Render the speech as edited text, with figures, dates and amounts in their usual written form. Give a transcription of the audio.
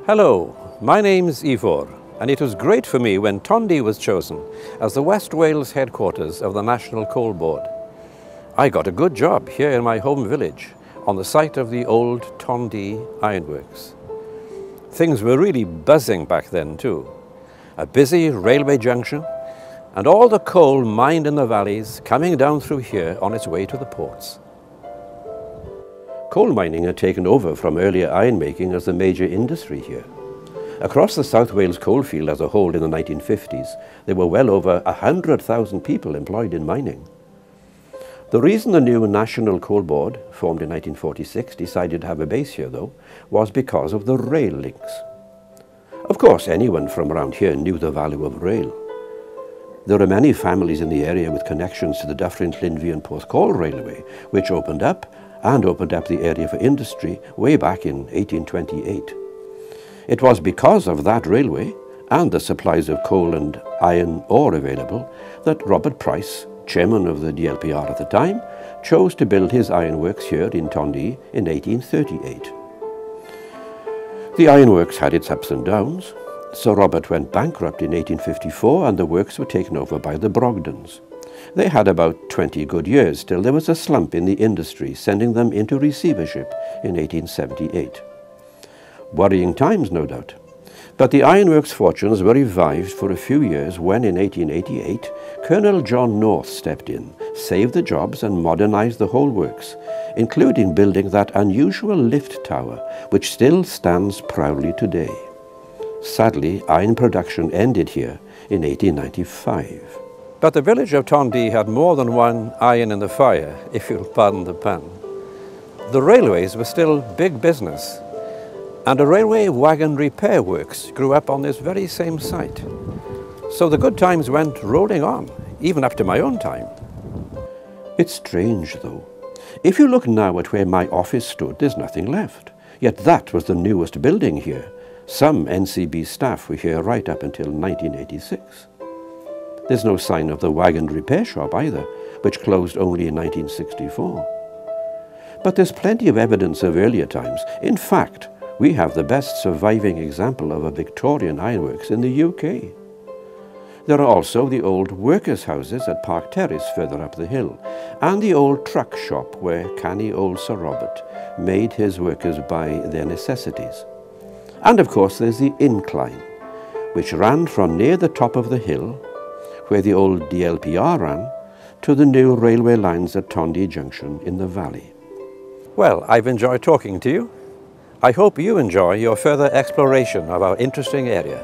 Hello, my name's Ifor, and it was great for me when Tondu was chosen as the West Wales headquarters of the National Coal Board. I got a good job here in my home village on the site of the old Tondu ironworks. Things were really buzzing back then too. A busy railway junction and all the coal mined in the valleys coming down through here on its way to the ports. Coal mining had taken over from earlier iron making as the major industry here. Across the South Wales coalfield as a whole in the 1950s, there were well over 100,000 people employed in mining. The reason the new National Coal Board, formed in 1946, decided to have a base here, though, was because of the rail links. Of course, anyone from around here knew the value of rail. There are many families in the area with connections to the Dyffryn, Llynfi and Porthcawl Railway, which opened up the area for industry way back in 1828. It was because of that railway and the supplies of coal and iron ore available that Robert Price, chairman of the DLPR at the time, chose to build his ironworks here in Tondu in 1838. The ironworks had its ups and downs. Sir Robert went bankrupt in 1854 and the works were taken over by the Brogdens. They had about 20 good years till there was a slump in the industry, sending them into receivership in 1878. Worrying times, no doubt. But the ironworks' fortunes were revived for a few years when, in 1888, Colonel John North stepped in, saved the jobs and modernized the whole works, including building that unusual lift tower, which still stands proudly today. Sadly, iron production ended here in 1895. But the village of Tondu had more than one iron in the fire, if you'll pardon the pun. The railways were still big business, and a railway wagon repair works grew up on this very same site. So the good times went rolling on, even up to my own time. It's strange, though. If you look now at where my office stood, there's nothing left. Yet that was the newest building here. Some NCB staff were here right up until 1986. There's no sign of the wagon repair shop either, which closed only in 1964. But there's plenty of evidence of earlier times. In fact, we have the best surviving example of a Victorian ironworks in the UK. There are also the old workers' houses at Parc further up the hill, and the old truck shop where canny old Sir Robert made his workers buy their necessities. And of course there's the incline, which ran from near the top of the hill, where the old DLPR ran, to the new railway lines at Tondu Junction in the valley. Well, I've enjoyed talking to you. I hope you enjoy your further exploration of our interesting area.